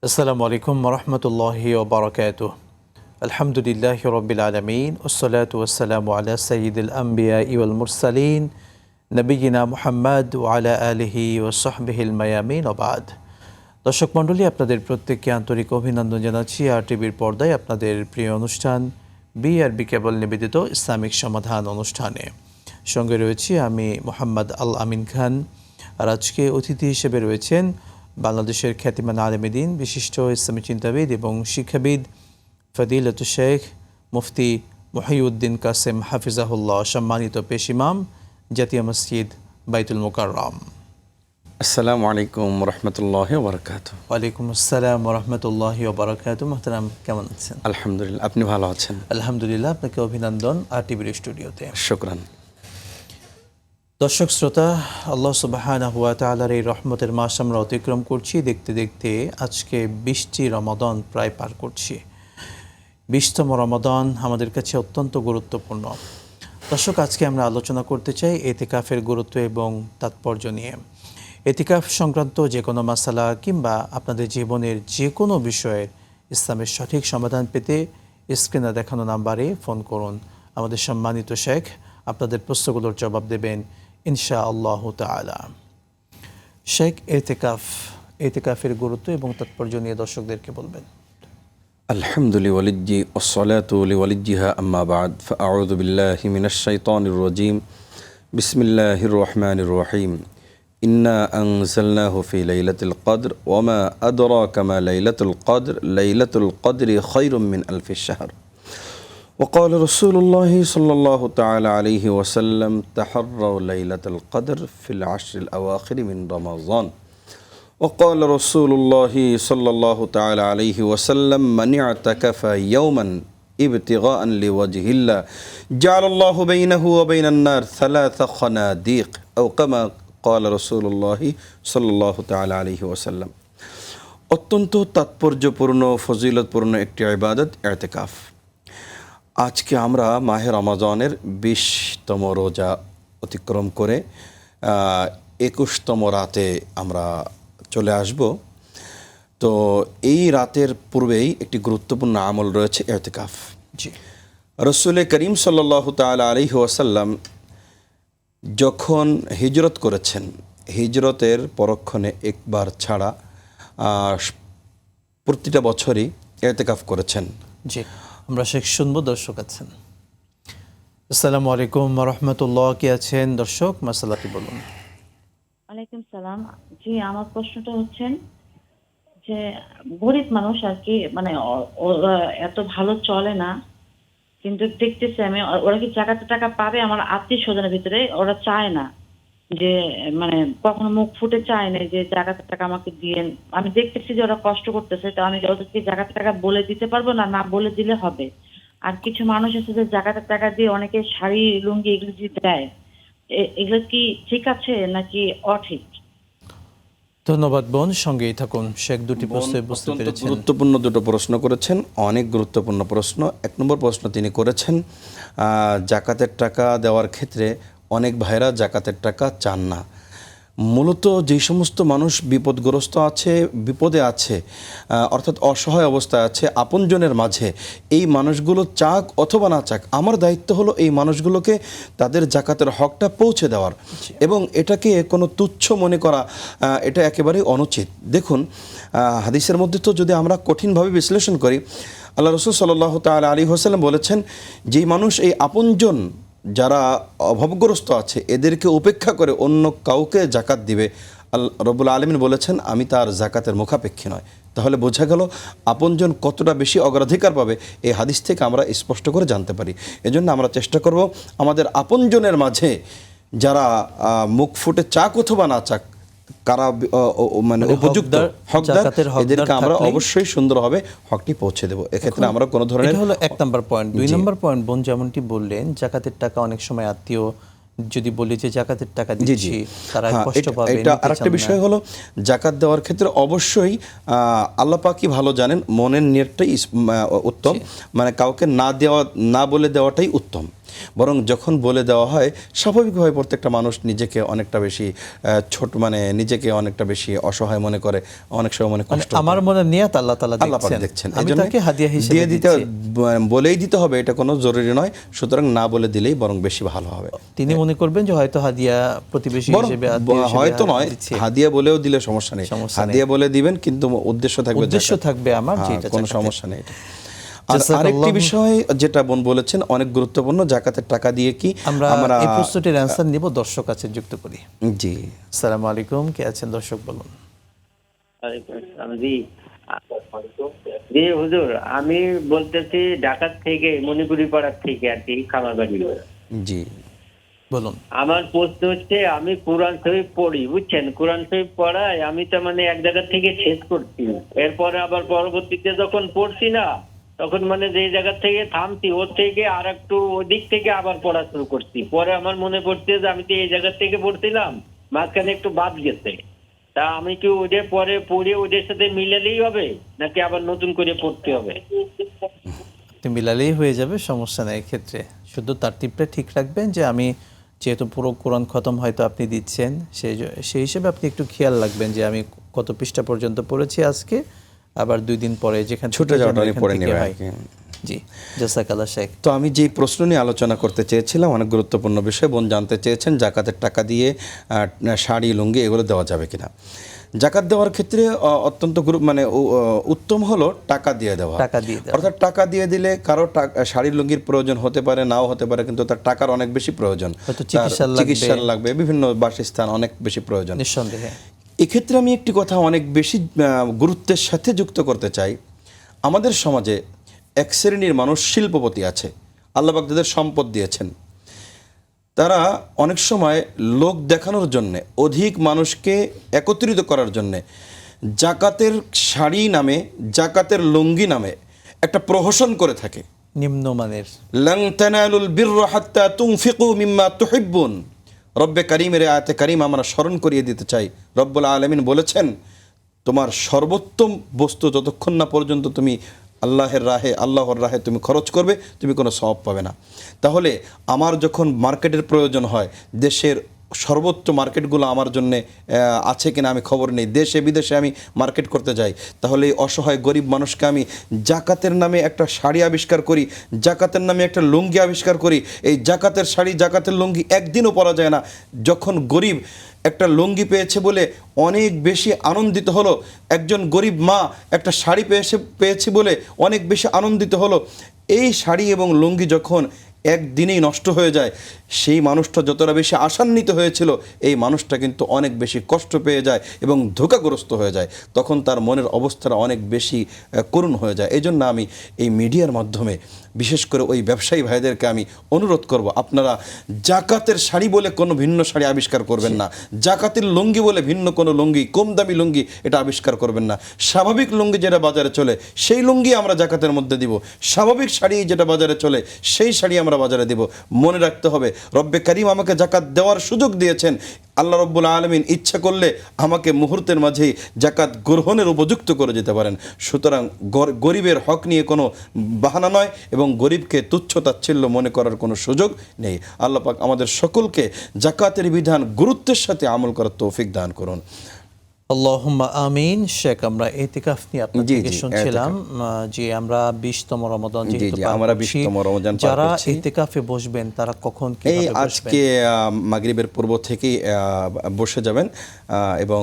আসসালামু আলাইকুম ওরহমতুল্লাহি ওবরাকাতুহ। আলহামদুলিল্লাহ রব্বিল আলমিন ওসলাতু ওয়াসসালামু আলা সাইয়্যিদিল আম্বিয়া ওয়াল মুরসালিন নবিয়িনা মুহাম্মদ ওয়া আলা আলিহি ওয়া সাহবিহিল মায়ামিন ওয়া বাদ। দর্শক মণ্ডলী, আপনাদের প্রত্যেককে আন্তরিক অভিনন্দন জানাচ্ছি আর টিভির পর্দায় আপনাদের প্রিয় অনুষ্ঠান বিআরবি কেবল নিবেদিত ইসলামিক সমাধান অনুষ্ঠানে। সঙ্গে রয়েছি আমি মোহাম্মদ আল আমিন খান। আর আজকে অতিথি হিসেবে রয়েছেন বাংলাদেশের খ্যাতিমান আলেম দ্বীন, বিশিষ্ট ইসলামী চিন্তাবিদ এবং শিক্ষাবিদ ফদিলতুল শেখ মুফতি মহিউদ্দিন কাসেম হাফিজাহুল্লাহ, সম্মানিত পেশ ইমাম, জাতীয় মসজিদ বাইতুল মুকাররম। আসসালামু আলাইকুম রহমতুল্লাহি ওয়া বারাকাতুহু। ওয়ালাইকুম আসসালাম ওরহমতুল্লাহি ওয়া বারাকাতুহু। মোহতারাম, কেমন আছেন? আলহামদুলিল্লাহ, আপনি ভালো আছেন? আলহামদুলিল্লাহ, আপনাকে অভিনন্দন আর টিভির স্টুডিওতে। শুকরান। দর্শক শ্রোতা, আল্লাহ সুবহানাহু ওয়া তাআলার এই রহমতের মাস আমরা অতিক্রম করছি। দেখতে দেখতে আজকে 20টি রমাদান প্রায় পার করছি। 20তম রমাদান আমাদের কাছে অত্যন্ত গুরুত্বপূর্ণ। দর্শক, আজকে আমরা আলোচনা করতে চাই এতেকাফের গুরুত্ব এবং তাৎপর্য নিয়ে। এতেকাফ সংক্রান্ত যে কোনো মাসালা কিংবা আপনাদের জীবনের যে কোনো বিষয়ের ইসলামের সঠিক সমাধান পেতে স্ক্রিনে দেখানো নাম্বারে ফোন করুন। আমাদের সম্মানিত শেখ আপনাদের প্রশ্নগুলোর জবাব দেবেন ইনশাআল্লাহ তাআলা। শেখ, এতেকাফের গুরুত্ব এবং তাৎপর্য নিয়ে দর্শকদেরকে বলবেন। আলহামদুলিল্লাহ ওয়ালিজ্জি ওয়াসসালাতু লিওয়ালিজ্জিহা আম্মা বা'দ ফাআউযু বিল্লাহি মিনাশ শাইতানির রাজীম। বিসমিল্লাহির রহমানির রহিম। ইন্না আনজালনাহু ফি লাইলাতিল কদর ওয়া মা আদরাকা মা লাইলাতুল কদর লাইলাতুল কদরি খায়রুম মিন আলফি শাহর। وقال رسول الله صلى الله تعالى عليه وسلم تحروا ليلة القدر في العشر الأواخر من رمضان. وقال رسول الله صلى الله تعالى عليه وسلم من اعتكف يوما ابتغاء لوجه الله جعل الله بينه وبين النار ثلاث خناديق أو كما قال رسول الله صلى الله تعالى عليه وسلم. অত্যন্ত তাৎপর্যপূর্ণ ফজিলতপূর্ণ একটি ইবাদত ইতিকাফ। আজকে আমরা মাহে রমাজানের 20তম রোজা অতিক্রম করে 21তম রাতে আমরা চলে আসব। তো এই রাতের পূর্বেই একটি গুরুত্বপূর্ণ আমল রয়েছে ইতিকাফ। জি, রাসূল করিম সাল্লাল্লাহু তাআলা আলাইহি ওয়াসাল্লাম যখন হিজরত করেছেন, হিজরতের পরক্ষণে একবার ছাড়া প্রতিটা বছরই ইতিকাফ করেছেন। জি, আমরা শেখ শুনবো। দর্শক আছেন। আসসালামু আলাইকুম রহমতুল্লাহ, কি আছেন দর্শক? মাসালাটি বলুন। ওয়ালাইকুম সালাম। জি, আমার প্রশ্নটা হচ্ছে যে গরিব মানুষ আর কি, মানে ওরা এত ভালো চলে না, কিন্তু দেখতেছি আমি ওরা কি জাকাতের টাকা পাবে? আমার আত্মীয় স্বজনের ভিতরে ওরা চায় না, যে মানে কখনো মুখ ফুটে চায় না যে জাকাতের টাকা আমাকে দিয়েন। আমি দেখতেছি যে ওরা কষ্ট করতেছে, তো আমি ওদেরকে জাকাতের টাকা বলে দিতে পারবো না, না বলে দিলে হবে। আর কিছু মানুষ আছে যে জাকাতের টাকা দিয়ে অনেকে শাড়ি লুঙ্গি এগুলো যে দেয়, এগুলো কি ঠিক আছে নাকি অঠিক? ধন্যবাদ বোন, সঙ্গেই থাকুন। শেখ দুটি প্রশ্নে বুঝতে অত্যন্ত পেরেছেন। গুরুত্বপূর্ণ দুটো প্রশ্ন করেছেন, অনেক গুরুত্বপূর্ণ প্রশ্ন। 1 নম্বর প্রশ্ন তিনি করেছেন জাকাতের টাকা দেওয়ার ক্ষেত্রে অনেক ভাইরা জাকাতের টাকা চান না। মূলত যেই সমস্ত মানুষ বিপদগ্রস্ত আছে, বিপদে আছে, অর্থাৎ অসহায় অবস্থায় আছে আপনজনের মাঝে, এই মানুষগুলো চাক অথবা না চাক, আমার দায়িত্ব হলো এই মানুষগুলোকে তাদের জাকাতের হকটা পৌঁছে দেওয়ার, এবং এটাকে কোনো তুচ্ছ মনে করা এটা একেবারেই অনুচিত। দেখুন, হাদিসের মধ্যে তো যদি আমরা কঠিনভাবে বিশ্লেষণ করি, আল্লাহ রাসূল সাল্লাল্লাহু তাআলা আলাইহি ওয়াসাল্লাম বলেছেন, যেই মানুষ এই আপনজন যারা অভাবগ্রস্ত আছে এদেরকে উপেক্ষা করে অন্য কাউকে জাকাত দিবে, রব্বুল আলামিন বলেছেন আমি তার জাকাতের মুখাপেক্ষী নয়। তাহলে বোঝা গেল আপনজন কতটা বেশি অগ্রাধিকার পাবে, এই হাদিস থেকে আমরা স্পষ্ট করে জানতে পারি। এজন্য আমরা চেষ্টা করব আমাদের আপনজনের মাঝে যারা মুখ ফুটে চাক অথবা না চাক, কারা মানে উপযুক্ত হকদার, এদেরকে আমরা অবশ্যই সুন্দরভাবে হকটি পৌঁছে দেব। এক্ষেত্রে আমরা কোনো ধরনের, এটা হলো 1 নম্বর পয়েন্ট। 2 নম্বর পয়েন্ট, বোন যেমনটি বললেন, জাকাতের টাকা অনেক সময় আত্মীয় যদি বলি যে জাকাতের টাকা দিচ্ছি, তারা কষ্ট পাবে। এটা আরেকটা বিষয় হলো, জাকাত দেওয়ার ক্ষেত্রে অবশ্যই আল্লাহ পাকই ভালো জানেন, মনের নিয়তটাই উত্তম, মানে কাউকে না বলে দেওয়াটাই উত্তম। বরং যখন বলে দেওয়া হয় স্বাভাবিকভাবে প্রত্যেকটা মানুষ নিজেকে অনেকটা বেশি ছোট, মানে নিজেকে অনেকটা বেশি অসহায় মনে করে, অনেক সময় মনে কষ্ট আমার মনে নিয়ত আল্লাহ তাআলা আল্লাহ পাক দেখছেন। আমি এজন্য তাকে হাদিয়া হিসেবে দিয়ে দিতে দিচ্ছি। বলেই দিতে হবে এটা কোনো জরুরি নয়, সুতরাং না বলে দিলেই বরং বেশি ভালো হবে। তিনি মনে করবেন যে হয়তো হাদিয়া প্রতিবেশী বরং হিসেবে আত্মীয় হিসেবে হয়তো নয়, দিচ্ছি। হাদিয়া বলেও দিলে সমস্যা নেই, সমস্যা নেই। হাদিয়া বলে দিবেন কিন্তু উদ্দেশ্য থাকবে উদ্দেশ্য জাকাত। থাকবে আমার হ্যাঁ, যেটা কোনো জাকাতের। সমস্যা নেই এটা। আর আরেকটি বিষয় যেটা বোন বলেছেন অনেক গুরুত্বপূর্ণ, জাকাতের টাকা দিয়ে কি আমরা এই প্রশ্নটির অ্যানসার নিব, দর্শক আছে যুক্ত করি। জি আসসালামু আলাইকুম, কে আছেন দর্শক বলুন। জি হুজুর, আমি বলতেছি ঢাকা থেকে, মণিপুরি পাড়ার থেকে আর কি, খামার বাড়ি। জি বলুন। আমার প্রশ্ন হচ্ছে, আমি কোরআন শরীফ পড়ি, বুঝছেন, কোরআন শরীফ পড়ায় আমি তো মানে এক জায়গা থেকে শেষ করছি, এরপরে আবার পরবর্তীতে যখন পড়ছি না তখন মানে যে জায়গা থেকে থামছি ওর থেকে আর একটু ওদিক থেকে আবার পড়া শুরু করছি। পরে আমার মনে পড়ছে যে আমি তো এই জায়গা থেকে পড়ছিলাম, মাঝখানে একটু বাদ গেছে। তা আমি কি ওদের পরে পড়ে ওদের সাথে মিলালেই হবে নাকি আবার নতুন করে পড়তে হবে? আপনি মিলালেই হয়ে যাবে, সমস্যা নেই ক্ষেত্রে। শুধু তারতিবটা ঠিক রাখবেন যে আমি যেহেতু পুরো কোরআন খতম হয়তো আপনি দিচ্ছেন, সেই হিসেবে আপনি একটু খেয়াল রাখবেন যে আমি কত পৃষ্ঠা পর্যন্ত পড়েছি আজকে, আবার 2 দিন পরে যেখানে ছুটে যাওয়াটা আমি পড়ে নেব আর কি। জি, জাযাকাল্লাহ শেখ। তো আমি যে প্রশ্ন নিয়ে আলোচনা করতে চেয়েছিলাম, অনেক গুরুত্বপূর্ণ বিষয়, বোন জানতে চেয়েছেন জাকাতের টাকা দিয়ে শাড়ি লুঙ্গি এগুলো দেওয়া যাবে কিনা। জাকাত দেওয়ার ক্ষেত্রে অত্যন্ত উত্তম হলো টাকা দিয়ে দেওয়া। টাকা দিয়ে দেওয়া। অর্থাৎ টাকা দিয়ে দিলে কারো শাড়ি লুঙ্গির প্রয়োজন হতে পারে, নাও হতে পারে, কিন্তু তার টাকার অনেক বেশি প্রয়োজন, হয়তো তার চিকিৎসার লাগবে, বিভিন্ন বাসস্থান অনেক বেশি প্রয়োজন। নিঃসন্দেহে এক্ষেত্রে আমি একটি কথা অনেক বেশি গুরুত্বের সাথে যুক্ত করতে চাই। আমাদের সমাজে এক শ্রেণীর মানুষ শিল্পপতি আছে, আল্লাহ পাক তাদের সম্পদ দিয়েছেন। তারা অনেক সময় লোক দেখানোর জন্যে, অধিক মানুষকে একত্রিত করার জন্যে জাকাতের শাড়ি নামে, জাকাতের লুঙ্গি নামে একটা প্রহসন করে থাকে। নিম্নমানের। লান তানালুল বিররা হাত্তা তুনফিকু মিম্মা তুহিব্বুন। রব্বে কারিমের আয়াতে কারিম আমরা স্মরণ করিয়ে দিতে চাই। রব্বুল আলামিন বলেছেন, তোমার সর্বোত্তম বস্তু যতক্ষণ না পর্যন্ত তুমি আল্লাহর রাহে তুমি খরচ করবে, তুমি কোনো সওয়াব পাবে না। তাহলে আমার যখন মার্কেটের প্রয়োজন হয়, দেশের সর্বোচ্চ মার্কেটগুলো আমার জন্যে আছে কিনা আমি খবর নেই, দেশে বিদেশে আমি মার্কেট করতে যাই, তাহলে এই অসহায় গরিব মানুষকে আমি জাকাতের নামে একটা শাড়ি আবিষ্কার করি, জাকাতের নামে একটা লুঙ্গি আবিষ্কার করি। এই জাকাতের শাড়ি, জাকাতের লুঙ্গি একদিনও পরা যায় না। যখন গরিব একটা লুঙ্গি পেয়েছে বলে অনেক বেশি আনন্দিত হলো, একজন গরিব মা একটা শাড়ি পেয়েছে বলে অনেক বেশি আনন্দিত হলো, এই শাড়ি এবং লুঙ্গি যখন একদিনেই নষ্ট হয়ে যায়, সেই মানুষটা যতটা বেশি আশান্বিত হয়েছিল, এই মানুষটা কিন্তু অনেক বেশি কষ্ট পেয়ে যায় এবং ধোঁকাগ্রস্ত হয়ে যায়। তখন তার মনের অবস্থাটা অনেক বেশি করুণ হয়ে যায়। এই জন্য আমি এই মিডিয়ার মাধ্যমে বিশেষ করে ওই ব্যবসায়ী ভাইদেরকে আমি অনুরোধ করব, আপনারা জাকাতের শাড়ি বলে কোনো ভিন্ন শাড়ি আবিষ্কার করবেন না, জাকাতের লুঙ্গি বলে ভিন্ন কোনো লুঙ্গি, কম দামি লুঙ্গি এটা আবিষ্কার করবেন না। স্বাভাবিক লুঙ্গি যেটা বাজারে চলে সেই লুঙ্গি আমরা জাকাতের মধ্যে দিব, স্বাভাবিক শাড়ি যেটা বাজারে চলে সেই শাড়ি আমরা বাজারে দিব। মনে রাখতে হবে, রব্বে কারিম আমাকে জাকাত দেওয়ার সুযোগ দিয়েছেন। আল্লাহ রব্বুল আলামিন ইচ্ছা করলে আমাকে মুহূর্তের মাঝেই জাকাত গ্রহণের উপযুক্ত করে যেতে পারেন। সুতরাং গরিবের হক নিয়ে কোনো বাহানা নয় এবং গরিবকে তুচ্ছ তাচ্ছিল্য মনে করার কোনো সুযোগ নেই। আল্লাহ পাক আমাদের সকলকে জাকাতের বিধান গুরুত্বের সাথে আমল করার তৌফিক দান করুন। আল্লাহুম্মা আমিন। শেখ, আমরা ইতিকাফ নিয়ে আপনার জি, থেকে জি, শুনছিলাম যে আমরা 20তম রমাদান যেহেতু পার আমরা করছি, 20তম রমজান পার যারা করছি। ইতিকাফে বসবেন তারা কখন এই কিভাবে বসবেন? আজকে মাগরিবের পূর্ব থেকেই বসে যাবেন এবং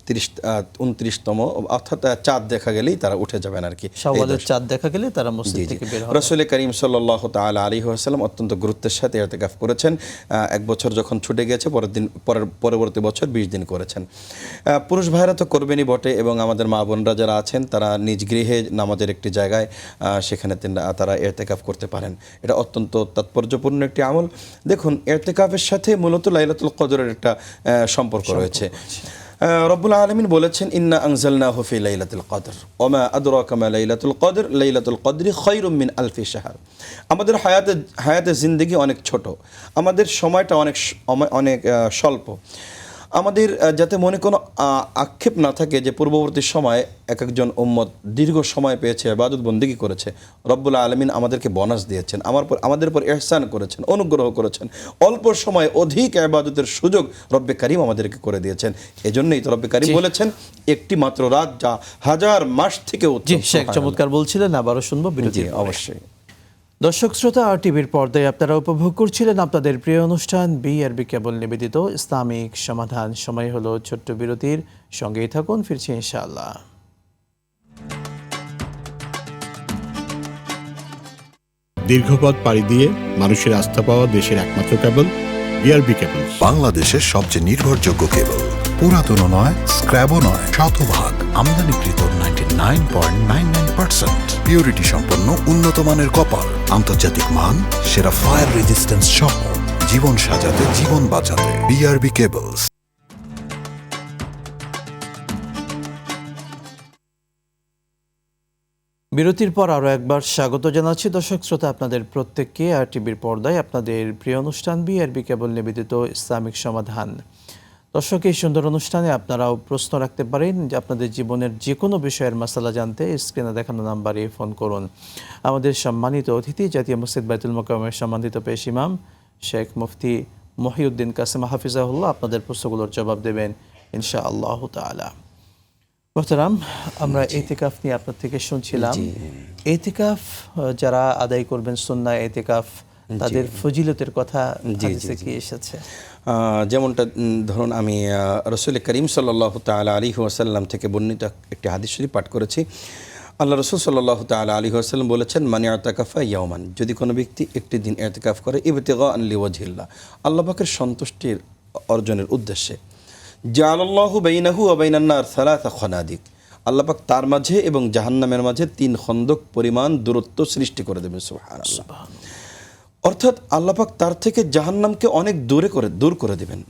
29তম অর্থাৎ চাঁদ দেখা গেলেই তারা উঠে যাবেন আর কি। শাওয়ালের চাঁদ দেখা গেলে তারা মসজিদ থেকে বের হবে। রাসূল করিম সাল্লাল্লাহু তাআলা আলাইহি ওয়াসাল্লাম অত্যন্ত গুরুত্বের সাথে ইতিকাফ করেছেন। 1 বছর যখন ছুটে গেছে, পরবর্তী বছর 20 দিন করেছেন। পুরুষ ভাইরা তো করবেনই বটে, এবং আমাদের মা বোনরা যারা আছেন তারা নিজ গৃহে নামাজের একটি জায়গায় সেখানে তারা ইতিকাফ করতে পারেন। এটা অত্যন্ত তাৎপর্যপূর্ণ একটি আমল। দেখুন, ইতিকাফের সাথে মূলত লাইলাতুল কদরের একটা সম্পর্ক রয়েছে। রব্বুল আলামিন বলেছেন, ইন্না আনজালনাহু ফি লাইলাতুল কদর ওয়া মা আদরাকা মা লাইলাতুল কদর লাইলাতুল কদরি খায়রুম মিন আলফি শাহর। আমাদের হায়াতে জিন্দেগি অনেক ছোট, আমাদের সময়টা অনেক স্বল্প। আমাদের যাতে মনে কোনো আক্ষেপ না থাকে যে পূর্ববর্তী সময়ে এক একজন উম্মত দীর্ঘ সময় পেয়েছে, ইবাদত বন্দেগী করেছে, রব্বুল আলামিন আমাদেরকে বোনাস দিয়েছেন, আমাদের উপর ইহসান করেছেন, অনুগ্রহ করেছেন, অল্প সময় অধিক ইবাদতের সুযোগ রব্বে কারিম আমাদেরকে করে দিয়েছেন। এজন্যই তো রব্বে কারিম বলেছেন একটি মাত্র রাত যা হাজার মাস থেকে জি উত্তম। শেখ চমৎকার বলছিলেন, আবারও শুনবো বিরতি। জি, অবশ্যই। দর্শক শ্রোতা, আর টিভির পর্দায় আপনারা উপভোগ করছিলেন আপনাদের প্রিয় অনুষ্ঠান বিআরবি কেবল নিবেদিত ইসলামিক সমাধান। সময় হলো ছোট্ট বিরতির, সঙ্গেই থাকুন, ফিরছি ইনশাআল্লাহ। দীর্ঘপথ পাড়ি দিয়ে মানুষের আস্থা পাওয়া দেশের একমাত্র কেবল বিআরবি কেবল, বাংলাদেশের সবচেয়ে নির্ভরযোগ্য কেবল। পুরাতনও নয়, স্ক্র্যাবও নয়, শতভাগ আমদানিকৃত 99.99% পিউরিটি সম্পন্ন উন্নত মানের কপার, আন্তর্জাতিক মান, সেরা ফায়ার রেজিস্ট্যান্স সহ জীবন সাজাতে, জীবন বাঁচাতে বিআরবি কেবলস। বিরতির পর আরও একবার স্বাগত জানাচ্ছি দর্শক শ্রোতা আপনাদের প্রত্যেককে আর টিভির পর্দায় আপনাদের প্রিয় অনুষ্ঠান বিআরবি কেবল নিবেদিত ইসলামিক সমাধান। দর্শক, এই সুন্দর অনুষ্ঠানে আপনারাও প্রশ্ন রাখতে পারেন যে আপনাদের জীবনের যে কোনো বিষয়ের মাসালা জানতে স্ক্রিনে দেখানো নাম্বারে ফোন করুন। আমাদের সম্মানিত অতিথি জাতীয় মসজিদ বাইতুল মোকাররমের সম্মানিত পেশ ইমাম শেখ মুফতি মহিউদ্দিন কাসেম হাফিজাহুল্লাহ আপনাদের প্রশ্নগুলোর জবাব দেবেন ইনশাআল্লাহ তাআলা। মোহতারাম, আমরা ইতিকাফ নিয়ে আপনার থেকে শুনছিলাম। ইতিকাফ যারা আদায় করবেন সুন্নাহ ইতিকাফ, তাদের ফজিলতের কথা হাদিসে কি এসেছে? যেমনটা ধরুন, আমি রাসূল করিম সাল্লাল্লাহু তাআলা আলাইহি ওয়াসাল্লাম থেকে বর্ণিত একটি হাদিস শরীফ পাঠ করেছি। আল্লাহ রাসূল সাল্লাল্লাহু তাআলা আলাইহি ওয়াসাল্লাম বলেছেন, মান ইতাকাফা ইয়াওমান, যদি কোনো ব্যক্তি একটি দিন ইতিকাফ করে ইবতিগাআন লিওয়াজহিল্লাহ, আল্লাহ পাকের সন্তুষ্টির অর্জনের উদ্দেশ্যে, জাআলাল্লাহু বাইনাহু ওয়া বাইনান নার সালাসা খানাদিক, আল্লাহ পাক তার মাঝে এবং জাহান্নামের মাঝে 3 খন্দক পরিমাণ দূরত্ব সৃষ্টি করে দেবেন। সুবহানাল্লাহ। অর্থাৎ আল্লাহ পাক তার থেকে জাহান্নামকে অনেক দূর করে দেবেন।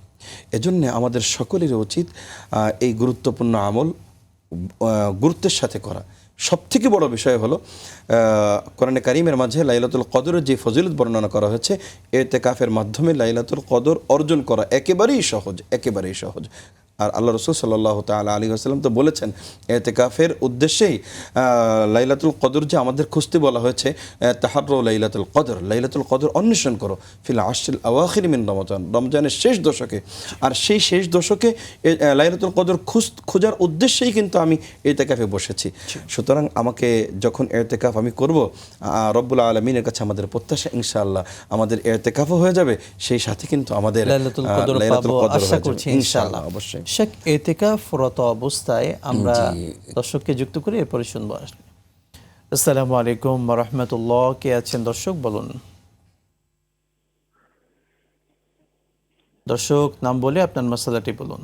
এজন্য আমাদের সকলেরই উচিত এই গুরুত্বপূর্ণ আমল গুরুত্বের সাথে করা। সবথেকে বড় বিষয় হলো কোরআনে কারিমের মাঝে লাইলাতুল কদরের যে ফজিলত বর্ণনা করা হয়েছে, ইতিকাফের মাধ্যমে লাইলাতুল কদর অর্জন করা একেবারেই সহজ। আর আল্লাহ রাসূল সাল্লাল্লাহু তাআলা আলাইহি ওয়াসাল্লাম তো বলেছেন, ইতিকাফের উদ্দেশ্যেই লাইলাতুল কদর যে আমাদের খুঁজতে বলা হয়েছে, তাহাররু লাইলাতুল কদর অন্বেষণ করো ফিল আশরিল আওয়াখির মিন রমজান, রমজানের শেষ দশকে। আর সেই শেষ দশকে লাইলাতুল কদর খোঁজার উদ্দেশ্যেই কিন্তু আমি ইতিকাফে বসেছি। সুতরাং আমাকে যখন ইতিকাফ আমি করব, রব্বুল আলামিনের কাছে আমাদের প্রত্যাশা ইনশাআল্লাহ আমাদের ইতিকাফও হয়ে যাবে, সেই সাথে কিন্তু আমাদের লাইলাতুল কদর পাবো আশা করছি ইনশাআল্লাহ। অবশ্যই। শেখ, ইতিকাফরত অবস্থায় আমরা দর্শককে যুক্ত করে এরপরে শুনবো। আসসালামু আলাইকুম ওয়া রাহমাতুল্লাহ। কে আছেন দর্শক, বলুন। দর্শক নাম বলে আপনার মাসালাটি বলুন।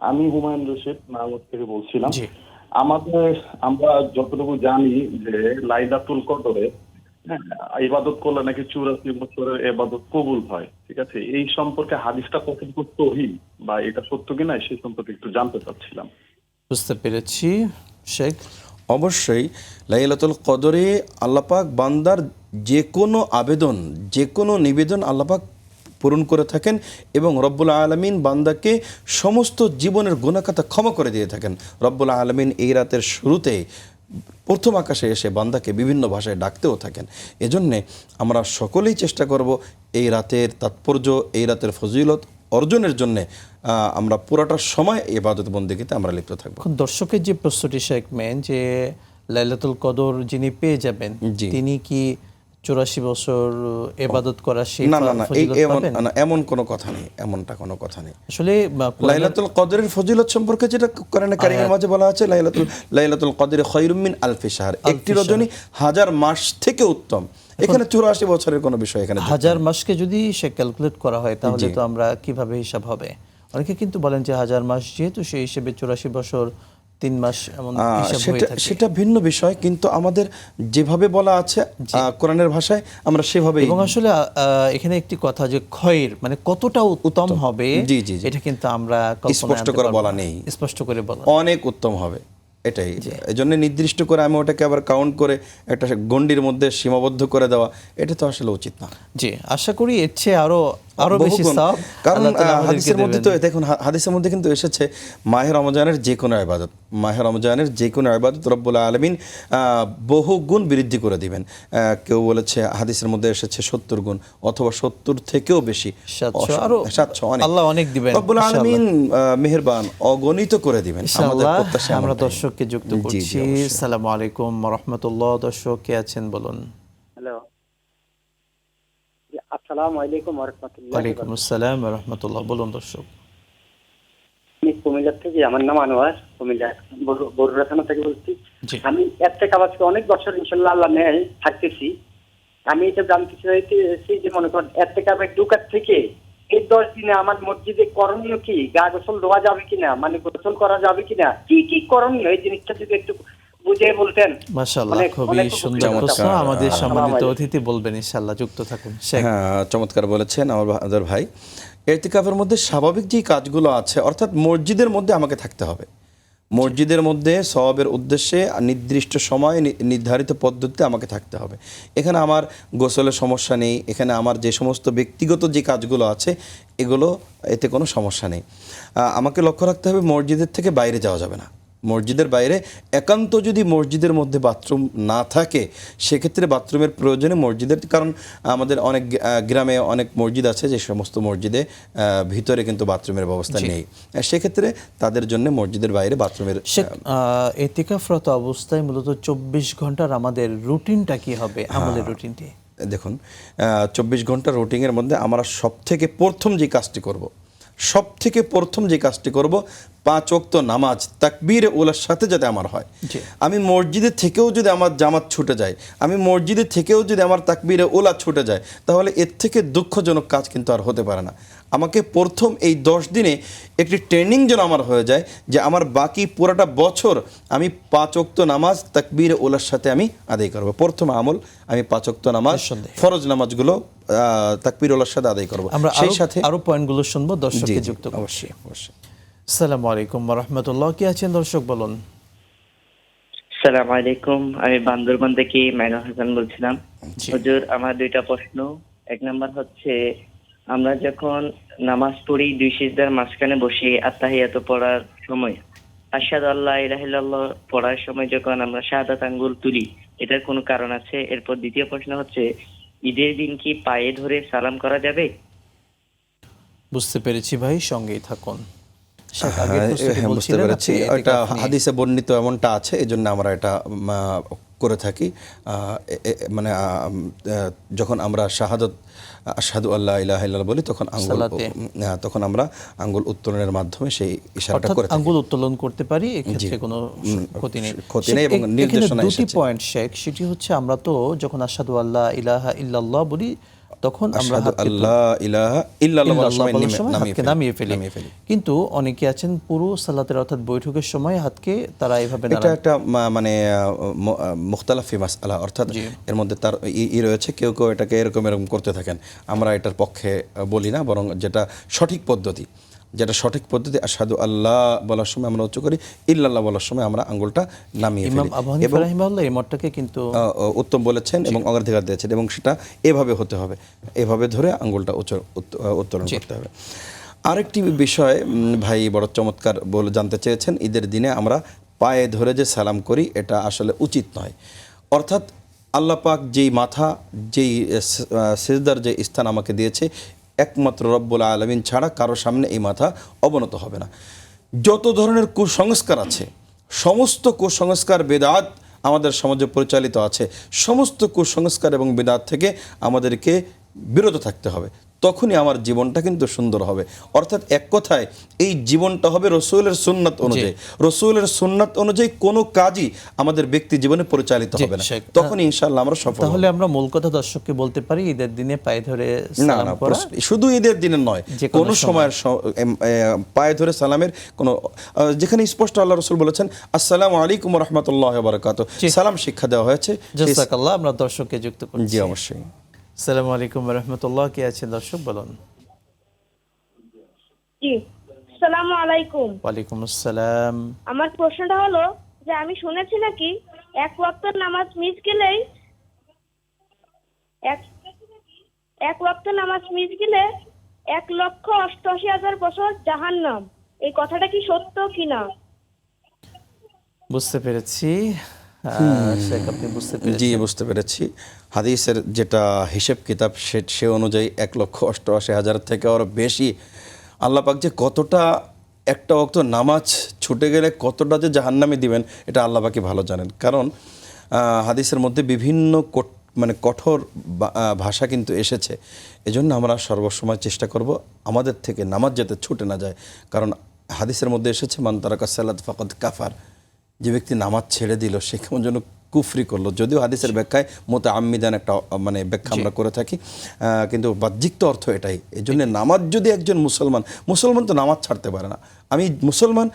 আমি হুমায়ুন রশিদ নাগর থেকে বলছিলাম। জি। আমরা যতটুকু জানি যে লাইলাতুল কদরে ইবাদত করলে নাকি 84 বছরের ইবাদত কবুল হয়, ঠিক আছে? এই সম্পর্কে হাদিসটা কতটুকু সহিহ বা এটা সত্য কিনা সেই সম্পর্কে একটু জানতে চাচ্ছিলাম। বুঝতে পেরেছি শেখ। অবশ্যই লাইলাতুল কদরে আল্লাহ পাক বান্দার যে কোনো আবেদন, যে কোনো নিবেদন আল্লাহ পাক পূরণ করে থাকেন এবং রব্বুল আলামিন বান্দাকে সমস্ত জীবনের গুনাহ খাতা ক্ষমা করে দিয়ে থাকেন। রব্বুল আলামিন এই রাতের শুরুতে প্রথম আকাশে এসে বান্দাকে বিভিন্ন ভাষায় ডাকতেও থাকেন। এজন্যে আমরা সকলেই চেষ্টা করব এই রাতের তাৎপর্য, এই রাতের ফজিলত অর্জনের জন্যে আমরা পুরাটা সময় ইবাদত বন্দেগীতে আমরা লিপ্ত থাকব। এখন দর্শকের যে প্রশ্নটি শেখ মেন, যে লাইলাতুল কদর যিনি পেয়ে যাবেন তিনি কি 84 বছর ইবাদত করা সেই এমন কোনো কথা নেই, এমনটা কোনো কথা নেই। আসলে লাইলাতুল কদরের ফজিলত সম্পর্কে যেটা কোরআনে কারিমের মাঝে বলা আছে, লাইলাতুল কদরে খায়রুম মিন আলফি শাহর, একটি রজনী 1000 মাস থেকে উত্তম। এখানে 84 বছরের কোনো বিষয় এখানে 1000 মাসকে যদি সে ক্যালকুলেট করা হয় তাহলে তো আমরা কিভাবে হিসাব হবে? অনেকে কিন্তু বলেন যে 1000 মাস যেহেতু সেই হিসেবে 84 বছর 3 মাস এমন হিসাব হয়ে থাকে। সেটা ভিন্ন বিষয়, কিন্তু আমাদের যেভাবে বলা আছে কোরআনের ভাষায় আমরা সেভাবে। এবং আসলে এখানে একটি কথা যে খয়ের মানে কতটা উত্তম হবে এটা কিন্তু আমরা স্পষ্ট করে বলা নেই, স্পষ্ট করে বলা অনেক উত্তম হবে এটাই। এজন্য নির্দিষ্ট করে আমি ওটাকে আবার কাউন্ট করে একটা গণ্ডির মধ্যে সীমাবদ্ধ করে দেওয়া, এটা তো আসলে উচিত না। জি, আশা করি এর চেয়ে আরো আরো বেশি বহুগুণ। সওয়াব কারণ আল্লাহ তাআলা আমাদেরকে হাদিসের মধ্যে তো দেবেন। দেখুন, হাদিসের মধ্যে কিন্তু এসেছে মাহে রমজানের যে কোনো ইবাদত, মাহে রমজানের যে কোনো ইবাদত রব্বুল আলামিন বহু গুণ বৃদ্ধি করে দিবেন। কেউ বলেছে হাদিসের মধ্যে এসেছে 70 গুণ অথবা 70 থেকেও বেশি, 700 আরো 700 অনেক আল্লাহ অনেক দিবেন রব্বুল ইনশাআল্লাহ। আলামিন মেহেরবান, অগণিত করে দিবেন। আমাদের ইনশাআল্লাহ প্রত্যাশা আমরা এমনটাই। দর্শককে যুক্ত জি, জি, করছি। অবশ্যই। আসসালামু আলাইকুম ওয়া রাহমাতুল্লাহ। দর্শক কে আছেন বলুন। হ্যালো, আসসালামু আলাইকুম ওয়া রাহমাতুল্লাহি ওয়া ওয়ালাইকুম বারাকাতুহু। আসসালাম ওয়া রাহমাতুল্লাহ। বলুন দর্শক। আমি কুমিল্লা থেকে, আমার নাম আনোয়ার, কুমিল্লা বরুড়া থানা থেকে বলছি। জি। আমি আজকে অনেক বছর ইনশাআল্লাহ আল্লাহ নেয় থাকতেছি। আমি এটা জানতে চাইতেছি যে মনে করেন এতেকাবের ঢোকার থেকে এই 10 দিনে আমার মসজিদে করণীয় কি? গা গোসল ধোয়া যাবে কিনা, মানে গোসল করা যাবে কিনা, কি কি করণীয় এই জিনিসটা যদি একটু বুঝিয়ে বলতেন। মাশাআল্লাহ, খুবই অনেক সুন্দর উপকৃত প্রশ্ন। হতাম। আমাদের সম্মানিত আসসালামু অতিথি বলবেন ইনশাআল্লাহ, যুক্ত থাকুন। শেখ। হ্যাঁ, চমৎকার বলেছেন আমাদের ভাই। ইতিকাফের মধ্যে স্বাভাবিক যে কাজগুলো আছে, অর্থাৎ মসজিদের মধ্যে আমাকে থাকতে হবে। মসজিদের মধ্যে সওয়াবের উদ্দেশ্যে নির্দিষ্ট সময় নির্ধারিত পদ্ধতিতে আমাকে থাকতে হবে। এখানে আমার গোসলের সমস্যা নেই, এখানে আমার যে সমস্ত ব্যক্তিগত যে কাজগুলো আছে এগুলো, এতে কোনো সমস্যা নেই। আমাকে লক্ষ্য রাখতে হবে মসজিদের থেকে বাইরে যাওয়া যাবে না। মসজিদের বাইরে একান্ত যদি মসজিদের মধ্যে বাথরুম না থাকে, সেক্ষেত্রে বাথরুমের প্রয়োজনে মসজিদের, কারণ আমাদের অনেক গ্রামে অনেক মসজিদ আছে যে সমস্ত মসজিদে ভিতরে কিন্তু বাথরুমের ব্যবস্থা নেই। সেক্ষেত্রে তাদের জন্য মসজিদের বাইরে বাথরুমের। শেখ, ইতিকাফরত অবস্থায় মূলত 24 ঘন্টার আমাদের রুটিনটা কি হবে, আমলের রুটিনটি? দেখুন, 24 ঘন্টা রুটিনের মধ্যে আমরা সবথেকে প্রথম যে কাজটি করব, 5 ওয়াক্ত নামাজ তাকবীরে উলার সাথে যাতে আমার হয়। আমি মসজিদে থেকেও যদি আমার জামাত ছুটে যায়, আমি মসজিদে থেকেও যদি আমার তাকবীরে উলা ছুটে যায়, তাহলে এর থেকে দুঃখজনক কাজ কিন্তু আর হতে পারে না। আমাকে প্রথম এই 10 দিনে একটি ট্রেনিং যেন আমার হয়ে যায় যে আমার বাকি পুরোটা বছর আমি 5 ওয়াক্ত নামাজ তাকবীরে উলার সাথে আমি আদায় করব। প্রথম আমল, আমি 5 ওয়াক্ত নামাজ, ফরজ নামাজগুলো তাকবীর উলার সাথে আদায় করব। আমরা সেই সাথে আরো পয়েন্টগুলো শুনবো, দর্শককে যুক্ত করছি। অবশ্যই অবশ্যই। আসসালামু আলাইকুম ওয়া রাহমাতুল্লাহ। কে আছেন দর্শক বলুন। আসসালামু আলাইকুম, আমি বান্দরবান থেকে মাইনুল হাসান বলছিলাম। হুজুর, আমার 2টা প্রশ্ন। 1 নাম্বার হচ্ছে, আমরা যখন নামাজ পড়ি 2 সিজদার মাঝখানে বসে আত্তাহিয়াত পড়ার সময়, আশহাদু আল্লা ইলাহা ইল্লাল্লাহ পড়ার সময় যখন আমরা শাহাদাত আঙ্গুল তুলি, এটার কোনো কারণ আছে? এরপর দ্বিতীয় প্রশ্ন হচ্ছে, ঈদের দিন কি পায়ে ধরে সালাম করা যাবে? বুঝতে পেরেছি ভাই, সঙ্গেই থাকুন। শেখ, হ্যাঁ, আগের প্রশ্নটি বুঝতে বলছিলেন পেরেছি। আপনি এটা ইতিকাফ নিয়ে। হাদিসে বর্ণিত এমনটা আছে, এজন্য আমরা এটা করে থাকি। মানে যখন আমরা শাহাদত আশহাদু আল্লা ইলাহা ইল্লাল্লাহ বলি, তখন আমরা আঙ্গুল উত্তোলনের মাধ্যমে সেই ইশারাটা অর্থাৎ করে থাকি। আঙ্গুল উত্তোলন করতে পারি, এক্ষেত্রে কোনো ক্ষতি নেই। ক্ষতি নেই এবং শেখ, নির্দেশনা এখানে 2টি এসেছে। পয়েন্ট শেখ, সেটি হচ্ছে আমরা তো যখন আশহাদু আল্লা ইলাহা ইল্লাল্লাহ বলি তখন আমরা আশহাদু আল্লা ইলাহা ইল্লাল্লাহ বলার সময় হাতকে নামিয়ে ফেলি। কিন্তু অনেকে আছেন পুরো সালাতের অর্থাৎ বৈঠকের সময় হাতকে তারা এইভাবে এটা একটা মানে মুখতালাফি মাসআলা, অর্থাৎ এর মধ্যে তার রয়েছে। কেউ কেউ এটাকে এরকম করতে থাকেন। আমরা এটার পক্ষে বলি না, বরং যেটা সঠিক পদ্ধতি আশহাদু আল্লাহ বলার সময় আমরা উচ্চ করি, ইল্লাল্লাহ বলার সময় আমরা আঙ্গুলটা নামিয়ে ফেলি। ইমাম আবু হানিফা রাহিমাহুল্লাহ এই মতটাকে কিন্তু উত্তম বলেছেন এবং অগ্রাধিকার দিয়েছেন, এবং সেটা এভাবে হতে হবে, এভাবে ধরে আঙ্গুলটা উত্তোলন করতে হবে। আরেকটি বিষয় ভাই বড় চমৎকার বলে জানতে চেয়েছেন, ঈদের দিনে আমরা পায়ে ধরে যে সালাম করি, এটা আসলে উচিত নয়। অর্থাৎ আল্লাহ পাক যেই মাথা, যেই সিজদার যে স্থান আমাকে দিয়েছে, একমাত্র রব্বুল আলামিন ছাড়া কারো সামনে এই মাথা অবনত হবে না। যত ধরনের কুসংস্কার আছে, সমস্ত কুসংস্কার বেদাত আমাদের সমাজে পরিচালিত আছে, সমস্ত কুসংস্কার এবং বেদাত থেকে আমাদেরকে বিরত থাকতে হবে। তখনই আমার জীবনটা কিন্তু সুন্দর হবে। অর্থাৎ এক কথায় এই জীবনটা হবে রসুলের সুন্নাত অনুযায়ী। রসুলের সুন্নাত অনুযায়ী কোনো কাজই আমাদের ব্যক্তি জীবনে পরিচালিত হবে না, তখন ইনশাআল্লাহ আমরা সফল হব। তাহলে আমরা মূল কথা দর্শককে বলতে পারি, ঈদের দিনে পায়ে ধরে সালাম করা, শুধু ঈদের দিনে নয়, কোনো সময়ের পায়ে ধরে সালামের কোনো, যেখানে স্পষ্ট আল্লাহ রসুল বলেছেন আসসালামু আলাইকুম ওয়া রাহমাতুল্লাহি ওয়া বারাকাতুহু, সালাম শিক্ষা দেওয়া হয়েছে। জাযাকাল্লাহ। আমরা দর্শককে যুক্ত করছি। জি অবশ্যই। আসসালামু আলাইকুম ওয়া রাহমাতুল্লাহ। কে আছেন দর্শক বলুন। জি, আসসালামু আলাইকুম। ওয়ালাইকুম আসসালাম। আমার প্রশ্নটা হলো যে আমি শুনেছি নাকি এক ওয়াক্ত নামাজ মিস গেলেই এক ওয়াক্ত নামাজ মিস গেলে 1,88,000 বছর জাহান্নাম। এই কথাটা কি সত্য কিনা? বুঝতে পেরেছি। শেখ, আপনি বুঝতে জি, পেরেছেন? বুঝতে পেরেছি। হাদিসের যেটা হিসেব কিতাব সে অনুযায়ী 1,88,000 থেকে আরও বেশি। আল্লাহ পাক যে কতটা একটা ওয়াক্ত নামাজ ছুটে গেলে কতটা যে জাহান্নামে দিবেন, এটা আল্লাহ পাকই ভালো জানেন। কারণ হাদিসের মধ্যে বিভিন্ন মানে কঠোর ভাষা কিন্তু এসেছে। এজন্য আমরা সর্বসময় চেষ্টা করব আমাদের থেকে নামাজ যাতে ছুটে না যায়। কারণ হাদিসের মধ্যে এসেছে মান তারাকা সালাত ফাকাদ কাফার, যে ব্যক্তি নামাজ ছেড়ে দিল সে কেমন যেন কুফরি করলো। যদিও হাদিসের ব্যাখ্যায় মোতাআম্মিদান একটা মানে ব্যাখ্যা আমরা করে থাকি, কিন্তু বাহ্যিক তো অর্থ এটাই। এই জন্য নামাজ যদি একজন মুসলমান তো নামাজ ছাড়তে পারে না। আমি মুসলমান,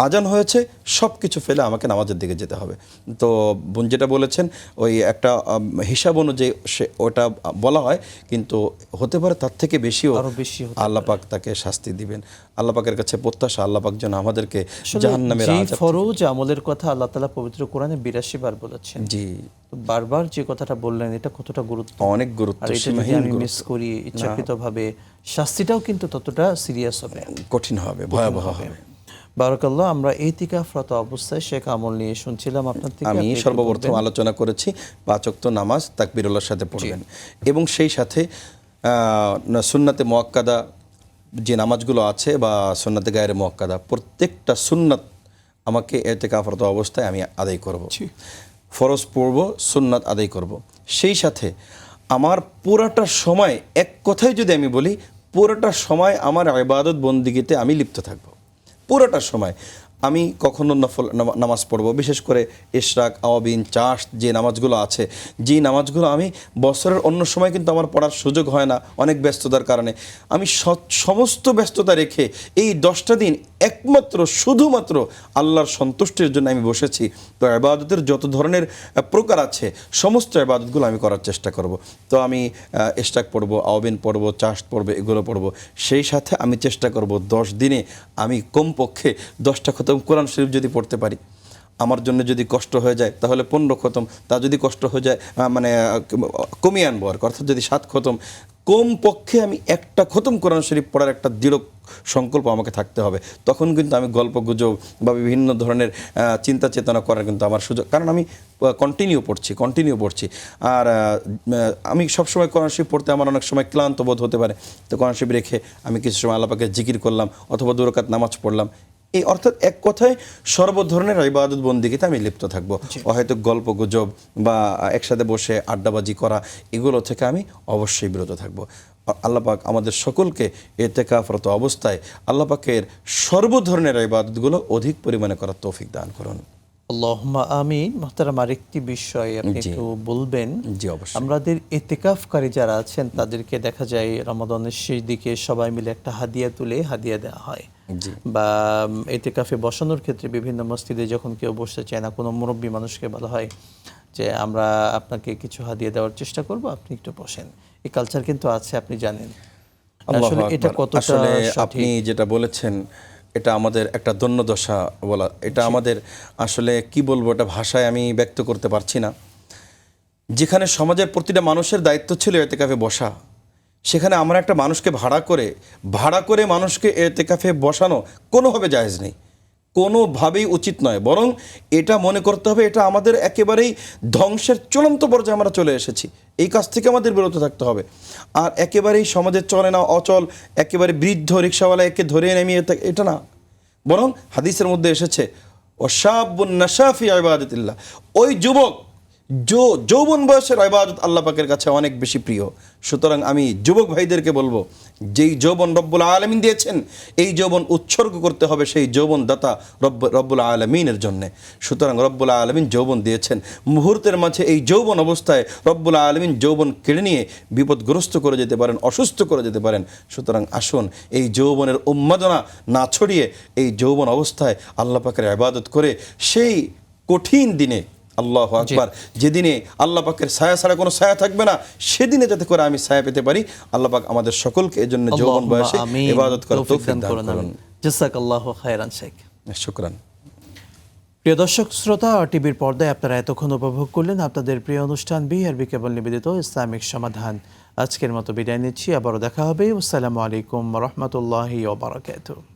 আজান হয়েছে, সব কিছু ফেলে আমাকে নামাজের দিকে যেতে হবে। তো বোন যেটা বলেছেন ওই একটা হিসাব অনুযায়ী সে ওটা বলা হয়, কিন্তু হতে পারে তার থেকে বেশিও আল্লাহ পাক তাকে শাস্তি দিবেন। আল্লাহ পাকের কাছে প্রত্যাশা আল্লাহ পাক যেন আমাদেরকে জাহান্নামের আযাব ফরজ আমলের কথা আল্লাহ তাআলা পবিত্র কোরআনে 82 বার বলেছেন। জি, বারবার যে কথাটা বললেন এটা কতটা গুরুত্ব, অনেক গুরুত্ব, আর এটা যদি আমি মিস করি ইচ্ছাকৃতভাবে শাস্তিটাও কিন্তু ততটা সিরিয়াস হবে, কঠিন হবে, ভয়াবহ হবে। বারাকাল্লাহ। আমরা ইতিকাফরত অবস্থায় শেখ আমল নিয়ে শুনছিলাম আপনার থেকে। আমি সর্বপ্রথম আলোচনা করেছি 5 ওয়াক্ত নামাজ তাকবীরুল্লাহর সাথে পড়বেন, এবং সেই সাথে সুন্নাতে মুআক্কাদা যে নামাজগুলো আছে বা সুন্নাতে গায়রে মুআক্কাদা, প্রত্যেকটা সুন্নাত আমাকে ইতিকাফরত অবস্থায় আমি আদায় করব। ফরজ পড়ব, সুন্নাত আদায় করব। সেই সাথে আমার পুরাটা সময়, এক কথায় যদি আমি বলি, পুরোটা সময় আমার ইবাদত বন্দিগিতে আমি লিপ্ত থাকব। পুরোটা সময় আমি কখনো নফল নামাজ পড়ব, বিশেষ করে ইশরাক, আওয়াবিন, চাষ যে নামাজগুলো আছে, যেই নামাজগুলো আমি বছরের অন্য সময় কিন্তু আমার পড়ার সুযোগ হয় না অনেক ব্যস্ততার কারণে। আমি সমস্ত ব্যস্ততা রেখে এই 10টা দিন একমাত্র শুধুমাত্র আল্লাহর সন্তুষ্টির জন্য আমি বসেছি। তো ইবাদতের যত ধরনের প্রকার আছে সমস্ত ইবাদতগুলো আমি করার চেষ্টা করব। তো আমি ইশরাক পড়ব, আওয়াবিন পড়ব, চাষ পড়ব, এগুলো পড়ব। সেই সাথে আমি চেষ্টা করব 10 দিনে আমি কমপক্ষে 10টা খতম কোরআন শরীফ যদি পড়তে পারি। আমার জন্য যদি কষ্ট হয়ে যায় তাহলে 15 খতম, তা যদি কষ্ট হয়ে যায় মানে কমিয়ে আনবো আর, অর্থাৎ যদি 7 খতম, কমপক্ষে আমি একটা খতম কোরআন শরীফ পড়ার একটা দৃঢ় সংকল্প আমাকে থাকতে হবে। তখন কিন্তু আমি গল্প গুজব বা বিভিন্ন ধরনের চিন্তা চেতনা করার কিন্তু আমার সুযোগ, কারণ আমি কন্টিনিউ পড়ছি। আর আমি সবসময় কোরআন শরীফ পড়তে আমার অনেক সময় ক্লান্ত বোধ হতে পারে। তো কোরআন শরীফ রেখে আমি কিছু সময় আল্লাহ পাকের জিকির করলাম অথবা 2 রাকাত নামাজ পড়লাম। এই অর্থাৎ এক কথায় সর্ব ধরনের ইবাদত বন্দিগিতে আমি লিপ্ত থাকবো। হয়তো গল্প গুজব বা একসাথে বসে আড্ডাবাজি করা, এগুলো থেকে আমি অবশ্যই বিরত থাকবো। আল্লাহ পাক আমাদের সকলকে ইতিকাফরত অবস্থায় আল্লাহ পাকের সর্ব ধরনের ইবাদতগুলো অধিক পরিমাণে করার তৌফিক দান করুন। আল্লাহুম্মা আমিন। মুহতারাম, আরেকটি বিষয় আপনি একটু বলবেন? জি, অবশ্যই। আমাদের ইতিকাফকারী যারা আছেন তাদেরকে দেখা যায় রমাদানের শেষ দিকে সবাই মিলে একটা হাদিয়া তুলে হাদিয়া দেওয়া হয়, বা ইতিকাফে বসানোর ক্ষেত্রে বিভিন্ন মসজিদে যখন কেউ বসতে চায় না, কোনো মুরব্বী মানুষকে বলা হয় যে আমরা আপনাকে কিছু হাদিয়া দেওয়ার চেষ্টা করব, আপনি একটু বসেন। এই কালচার কিন্তু আছে, আপনি জানেন। আসলে এটা কতটা আপনি যেটা বলেছেন এটা আমাদের একটা দন্যদশা বলা, এটা আমাদের আসলে কি বলবো, এটা ভাষায় আমি ব্যক্ত করতে পারছি না। যেখানে সমাজের প্রতিটা মানুষের দায়িত্ব ছিল ইতিকাফে বসা, সেখানে আমরা একটা মানুষকে ভাড়া করে মানুষকে ইতিকাফে বসানো কোনোভাবে জায়েজ নেই, কোনোভাবেই উচিত নয়। বরং এটা মনে করতে হবে এটা আমাদের একেবারেই ধ্বংসের চূড়ান্ত পর্যায়ে আমরা চলে এসেছি। এই কাজ থেকে আমাদের বিরত থাকতে হবে। আর একেবারেই সমাজে চলে না, অচল, একেবারে বৃদ্ধ রিক্সাওয়ালা একে ধরে নামিয়ে এটা না। বরং হাদিসের মধ্যে এসেছে ওয়াশাবুন নাশা ফি ইবাদাতিল্লাহ, ওই যুবক যৌবন বয়সের ইবাদত আল্লাহ পাকের কাছে অনেক বেশি প্রিয়। সুতরাং আমি যুবক ভাইদেরকে বলবো, যেই যৌবন রব্বুল আলামিন দিয়েছেন এই যৌবন উৎসর্গ করতে হবে সেই যৌবন দাতা রব্বুল আলামিনের জন্যে। সুতরাং রব্বুল আলামিন যৌবন দিয়েছেন, মুহূর্তের মাঝে এই যৌবন অবস্থায় রব্বুল আলামিন যৌবন কেড়ে নিয়ে বিপদগ্রস্ত করে যেতে পারেন, অসুস্থ করে যেতে পারেন। সুতরাং আসুন এই যৌবনের উন্মাদনা না ছড়িয়ে এই যৌবন অবস্থায় আল্লাহ পাকের ইবাদত করে সেই কঠিন দিনে, আল্লাহু আকবার, যেদিনে আল্লাহ পাকের ছায়া ছাড়া কোনো ছায়া থাকবে না, সেদিনে যাতে করে আমি ছায়া পেতে পারি। আল্লাহ পাক আমাদের সকলকে এই জন্য যৌবন বয়সে ইবাদত করার তৌফিক দান করুন। জাযাকাল্লাহু খায়রান শেখ। শুকরান। প্রিয় দর্শক শ্রোতা, টিভির পর্দায় আপনারা এতক্ষণ উপভোগ করলেন আপনাদের প্রিয় অনুষ্ঠান বিআরবি কেবল নিবেদিত ইসলামিক সমাধান। আজকের মতো বিদায় নিচ্ছি, আবারও দেখা হবে। আসসালামু আলাইকুম ওয়া রাহমাতুল্লাহি ওয়া বারাকাতুহু।